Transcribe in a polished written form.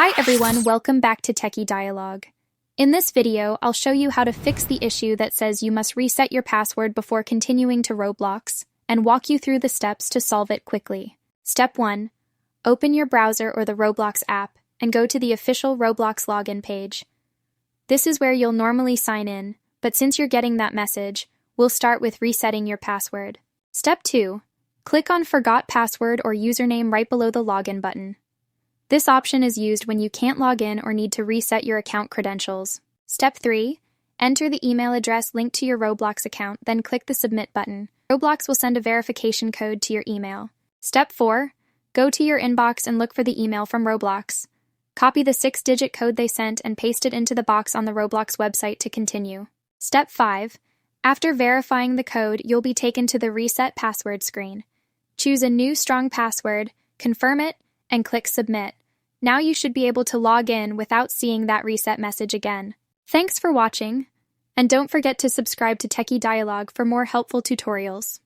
Hi everyone, welcome back to Techie Dialogue. In this video, I'll show you how to fix the issue that says you must reset your password before continuing to Roblox, and walk you through the steps to solve it quickly. Step 1. Open your browser or the Roblox app, and go to the official Roblox login page. This is where you'll normally sign in, but since you're getting that message, we'll start with resetting your password. Step 2. Click on Forgot Password or Username right below the Login button. This option is used when you can't log in or need to reset your account credentials. Step 3. Enter the email address linked to your Roblox account, then click the Submit button. Roblox will send a verification code to your email. Step 4. Go to your inbox and look for the email from Roblox. Copy the 6-digit code they sent and paste it into the box on the Roblox website to continue. Step 5. After verifying the code, you'll be taken to the Reset Password screen. Choose a new strong password, confirm it, and click Submit. Now you should be able to log in without seeing that reset message again. Thanks for watching, and don't forget to subscribe to Techie Dialogue for more helpful tutorials.